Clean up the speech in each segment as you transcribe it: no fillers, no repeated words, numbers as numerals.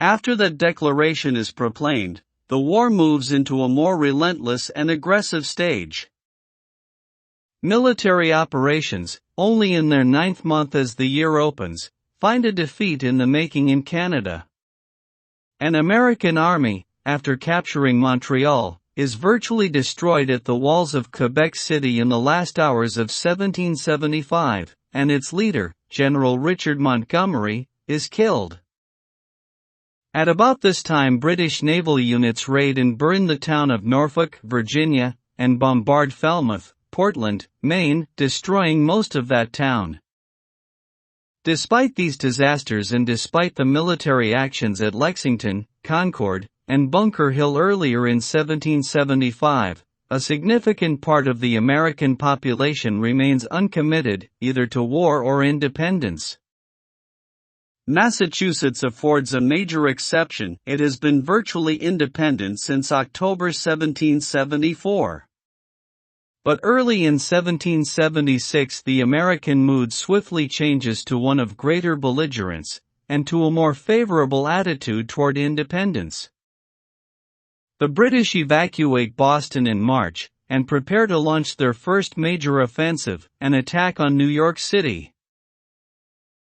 After that declaration is proclaimed, the war moves into a more relentless and aggressive stage. Military operations, only in their 9th month as the year opens, find a defeat in the making in Canada. An American army, after capturing Montreal, is virtually destroyed at the walls of Quebec City in the last hours of 1775, and its leader, General Richard Montgomery, is killed. At about this time, British naval units raid and burn the town of Norfolk, Virginia, and bombard Falmouth, Portland, Maine, destroying most of that town. Despite these disasters and despite the military actions at Lexington, Concord, and Bunker Hill earlier in 1775, a significant part of the American population remains uncommitted, either to war or independence. Massachusetts affords a major exception. It has been virtually independent since October 1774. But early in 1776 the American mood swiftly changes to one of greater belligerence, and to a more favorable attitude toward independence. The British evacuate Boston in March, and prepare to launch their first major offensive, an attack on New York City.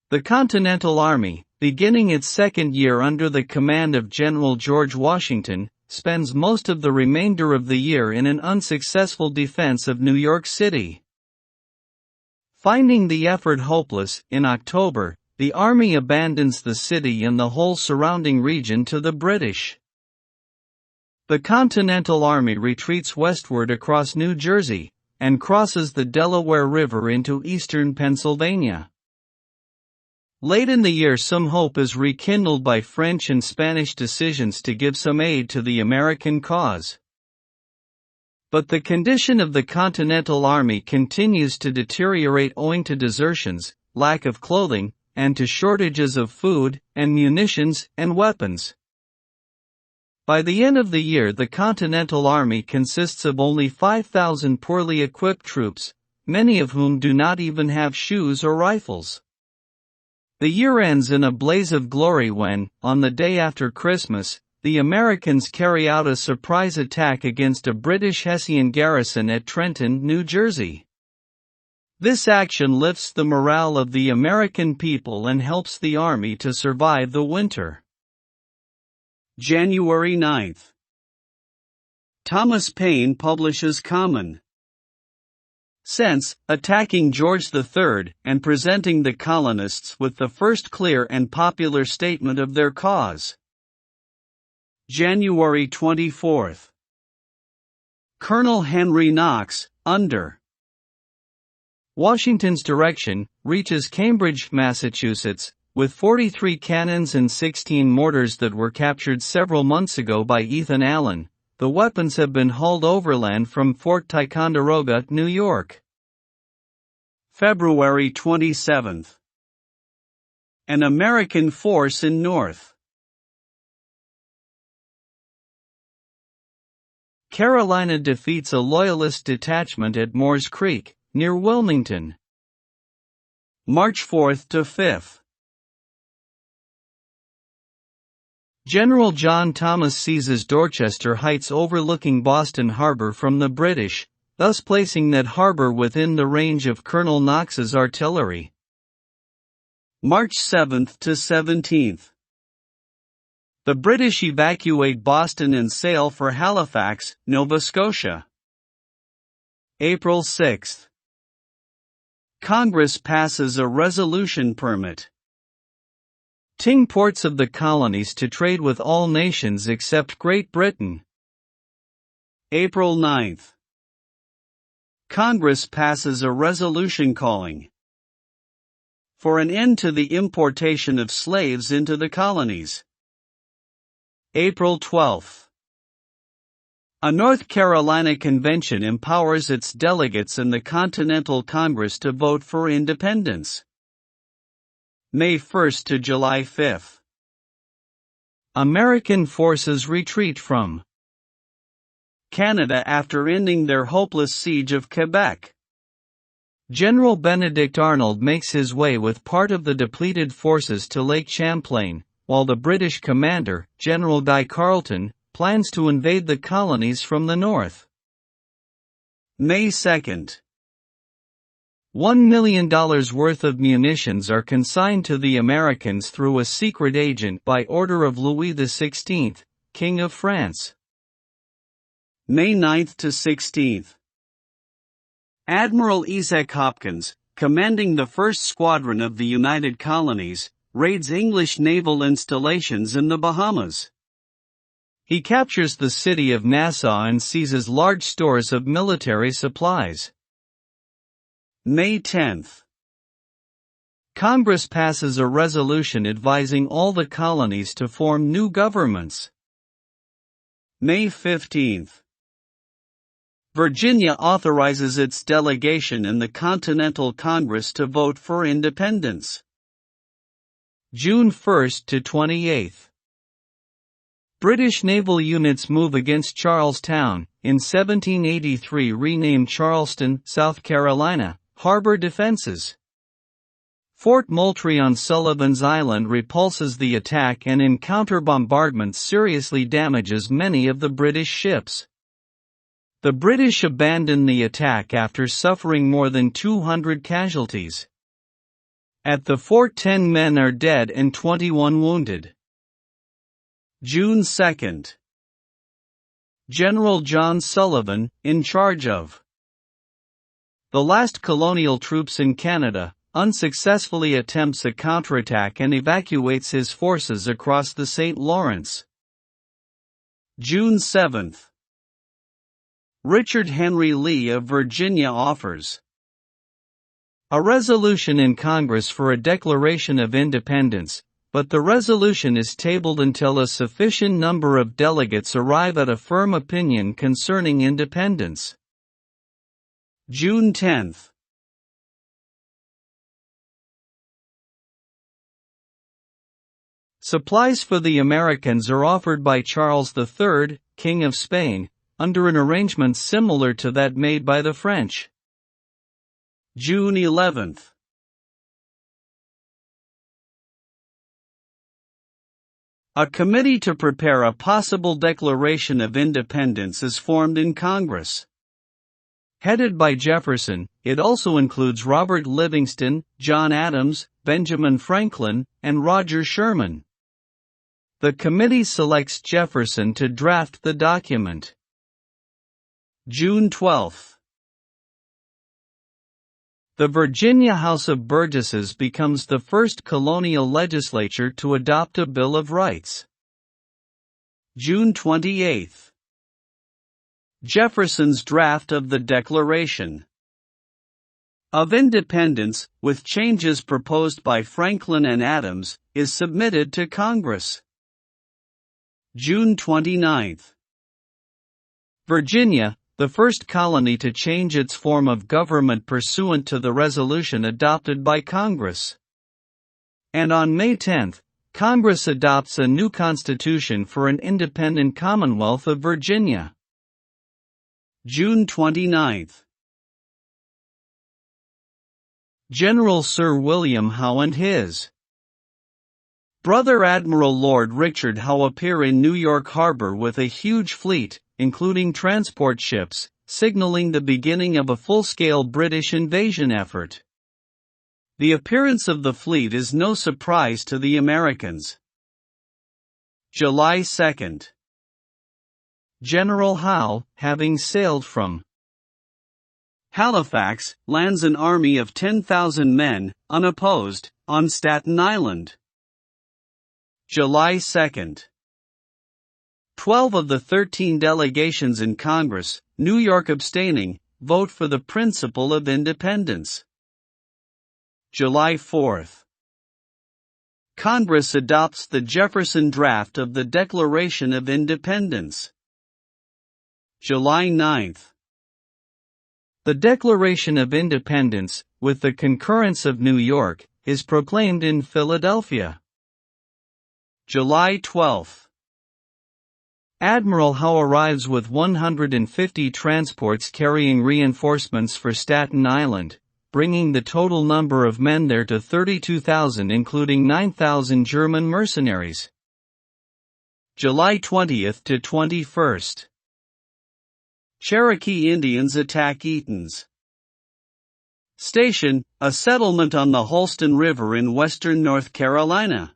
The Continental Army, beginning its second year under the command of General George Washington, spends most of the remainder of the year in an unsuccessful defense of New York City. Finding the effort hopeless, in October, the army abandons the city and the whole surrounding region to the British. The Continental Army retreats westward across New Jersey, and crosses the Delaware River into eastern Pennsylvania. Late in the year some hope is rekindled by French and Spanish decisions to give some aid to the American cause. But the condition of the Continental Army continues to deteriorate owing to desertions, lack of clothing, and to shortages of food, and munitions, and weapons. By the end of the year the Continental Army consists of only 5,000 poorly equipped troops, many of whom do not even have shoes or rifles. The year ends in a blaze of glory when, on the day after Christmas, the Americans carry out a surprise attack against a British Hessian garrison at Trenton, New Jersey. This action lifts the morale of the American people and helps the army to survive the winter. January 9th. Thomas Paine publishes Common Sense, attacking George III, and presenting the colonists with the first clear and popular statement of their cause. January 24th. Colonel Henry Knox, under Washington's direction, reaches Cambridge, Massachusetts, with 43 cannons and 16 mortars that were captured several months ago by Ethan Allen. The weapons have been hauled overland from Fort Ticonderoga, New York. February 27th. An American force in North Carolina defeats a Loyalist detachment at Moores Creek, near Wilmington. March 4th to 5th. General John Thomas seizes Dorchester Heights overlooking Boston Harbor from the British, thus placing that harbor within the range of Colonel Knox's artillery. March 7th to 17th. The British evacuate Boston and sail for Halifax, Nova Scotia. April 6th. Congress passes a resolution permit ting ports of the colonies to trade with all nations except Great Britain. April 9th. Congress passes a resolution calling for an end to the importation of slaves into the colonies. April 12th. A North Carolina convention empowers its delegates and the Continental Congress to vote for independence. May 1st to July 5th. American forces retreat from Canada after ending their hopeless siege of Quebec. General Benedict Arnold makes his way with part of the depleted forces to Lake Champlain, while the British commander, General Guy Carleton, plans to invade the colonies from the north. May 2nd. $1 million worth of munitions are consigned to the Americans through a secret agent by order of Louis XVI, King of France. May 9th to 16th. Admiral Isaac Hopkins, commanding the 1st Squadron of the United Colonies, raids English naval installations in the Bahamas. He captures the city of Nassau and seizes large stores of military supplies. May 10th. Congress passes a resolution advising all the colonies to form new governments. May 15th. Virginia authorizes its delegation in the Continental Congress to vote for independence. June 1st to 28th. British naval units move against Charlestown, in 1783 renamed Charleston, South Carolina, harbor defenses. Fort Moultrie on Sullivan's Island repulses the attack and in counter-bombardment seriously damages many of the British ships. The British abandon the attack after suffering more than 200 casualties. At the fort 10 men are dead and 21 wounded. June 2nd. General John Sullivan, in charge of the last colonial troops in Canada, unsuccessfully attempts a counterattack and evacuates his forces across the St. Lawrence. June 7th. Richard Henry Lee of Virginia offers a resolution in Congress for a declaration of independence, but the resolution is tabled until a sufficient number of delegates arrive at a firm opinion concerning independence. June 10th. Supplies for the Americans are offered by Charles III, King of Spain, under an arrangement similar to that made by the French. June 11th. A committee to prepare a possible declaration of independence is formed in Congress. Headed by Jefferson, it also includes Robert Livingston, John Adams, Benjamin Franklin, and Roger Sherman. The committee selects Jefferson to draft the document. June 12th. The Virginia House of Burgesses becomes the first colonial legislature to adopt a Bill of Rights. June 28th. Jefferson's draft of the Declaration of Independence, with changes proposed by Franklin and Adams, is submitted to Congress. June 29th. Virginia, the first colony to change its form of government pursuant to the resolution adopted by Congress. And on May 10, Congress adopts a new constitution for an independent Commonwealth of Virginia. June 29. General Sir William Howe and his brother Admiral Lord Richard Howe appear in New York Harbor with a huge fleet, including transport ships, signaling the beginning of a full-scale British invasion effort. The appearance of the fleet is no surprise to the Americans. July 2. General Howe, having sailed from Halifax, lands an army of 10,000 men, unopposed, on Staten Island. July 2. 12 of the 13 delegations in Congress, New York abstaining, vote for the principle of independence. July 4. Congress adopts the Jefferson draft of the Declaration of Independence. July 9. The Declaration of Independence, with the concurrence of New York, is proclaimed in Philadelphia. July 12. Admiral Howe arrives with 150 transports carrying reinforcements for Staten Island, bringing the total number of men there to 32,000, including 9,000 German mercenaries. July 20th to 21st. Cherokee Indians attack Eaton's Station, a settlement on the Holston River in western North Carolina.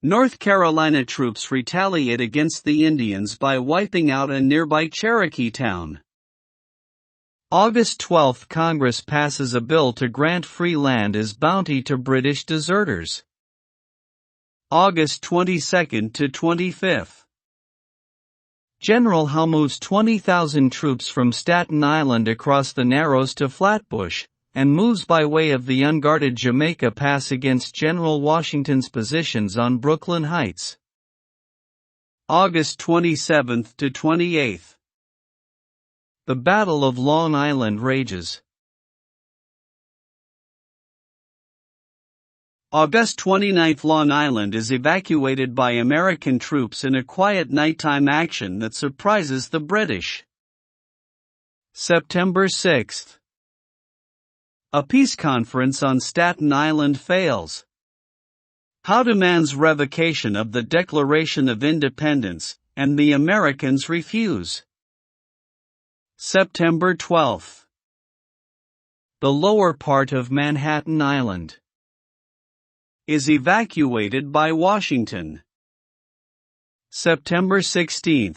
North Carolina troops retaliate against the Indians by wiping out a nearby Cherokee town. August 12, Congress passes a bill to grant free land as bounty to British deserters. August 22 to 25. General Howe moves 20,000 troops from Staten Island across the Narrows to Flatbush, and moves by way of the unguarded Jamaica Pass against General Washington's positions on Brooklyn Heights. August 27 to 28. The Battle of Long Island rages. August 29, Long Island is evacuated by American troops in a quiet nighttime action that surprises the British. September 6. A peace conference on Staten Island fails. Howe demands revocation of the Declaration of Independence, and the Americans refuse. September 12. The lower part of Manhattan Island is evacuated by Washington. September 16.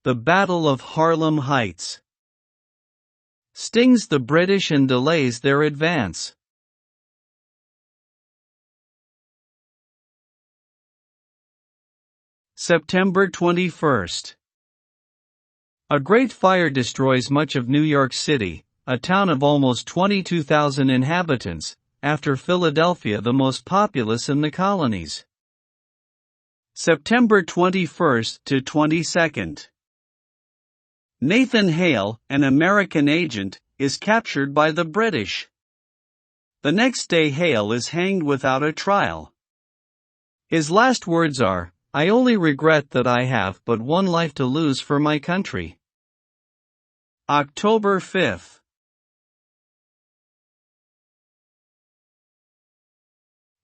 The Battle of Harlem Heights stings the British and delays their advance. September 21. A great fire destroys much of New York City, a town of almost 22,000 inhabitants, after Philadelphia the most populous in the colonies. September 21 to 22. Nathan Hale, an American agent, is captured by the British. The next day Hale is hanged without a trial. His last words are, "I only regret that I have but one life to lose for my country." October 5.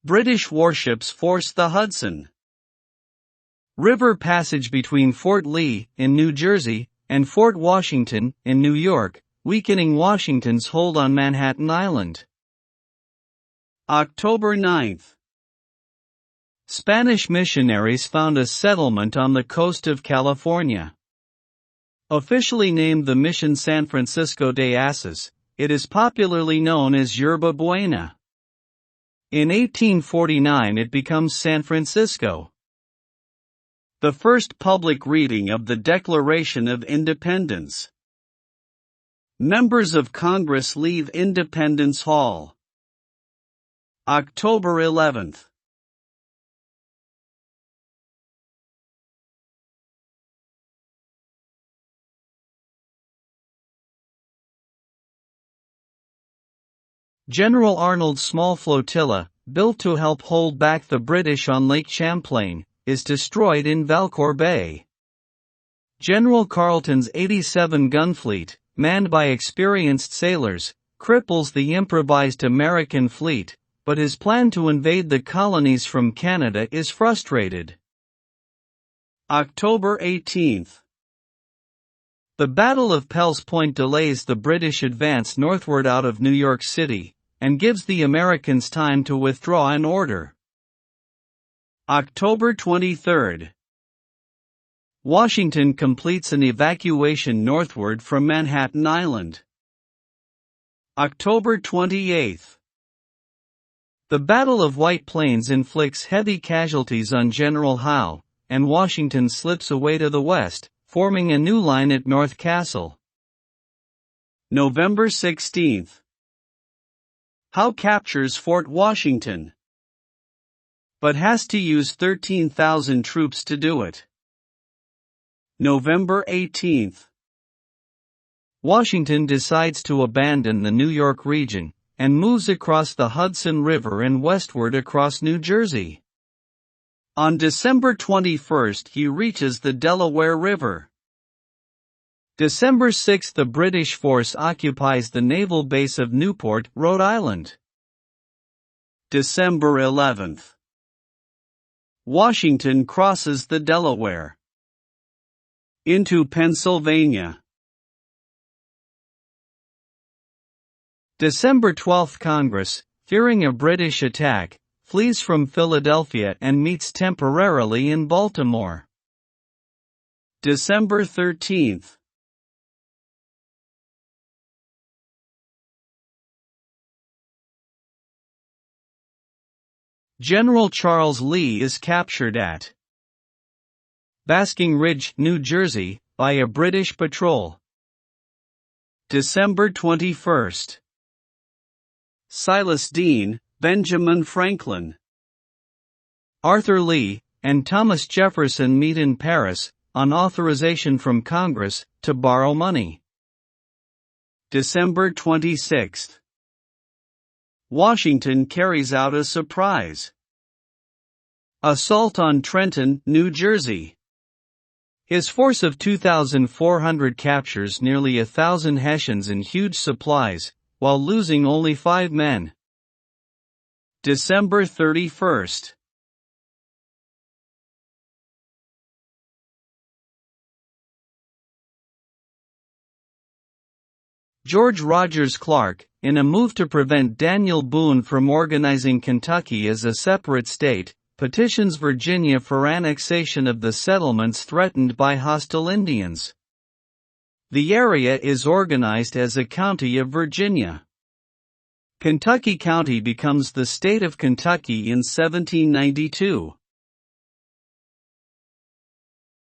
British warships force the Hudson River passage between Fort Lee, in New Jersey, and Fort Washington, in New York, weakening Washington's hold on Manhattan Island. October 9. Spanish missionaries found a settlement on the coast of California. Officially named the Mission San Francisco de Asís, it is popularly known as Yerba Buena. In 1849 it becomes San Francisco. The first public reading of the Declaration of Independence. Members of Congress leave Independence Hall. October 11. General Arnold's small flotilla, built to help hold back the British on Lake Champlain, is destroyed in Valcour Bay. General Carleton's 87-gun fleet, manned by experienced sailors, cripples the improvised American fleet, but his plan to invade the colonies from Canada is frustrated. October 18. The Battle of Pell's Point delays the British advance northward out of New York City, and gives the Americans time to withdraw in order. October 23. Washington completes an evacuation northward from Manhattan Island. October 28. The Battle of White Plains inflicts heavy casualties on General Howe, and Washington slips away to the west, forming a new line at North Castle. November 16. Howe captures Fort Washington, but has to use 13,000 troops to do it. November 18. Washington decides to abandon the New York region, and moves across the Hudson River and westward across New Jersey. On December 21 he reaches the Delaware River. December 6 – The British force occupies the naval base of Newport, Rhode Island. December 11. Washington crosses the Delaware into Pennsylvania. December 12 – Congress, fearing a British attack, flees from Philadelphia and meets temporarily in Baltimore. December 13. General Charles Lee is captured at Basking Ridge, New Jersey, by a British patrol. December 21. Silas Deane, Benjamin Franklin, Arthur Lee, and Thomas Jefferson meet in Paris, on authorization from Congress, to borrow money. December 26. Washington carries out a surprise assault on Trenton, New Jersey. His force of 2,400 captures nearly 1,000 Hessians and huge supplies, while losing only 5 men. December 31. George Rogers Clark, in a move to prevent Daniel Boone from organizing Kentucky as a separate state, petitions Virginia for annexation of the settlements threatened by hostile Indians. The area is organized as a county of Virginia. Kentucky County becomes the state of Kentucky in 1792.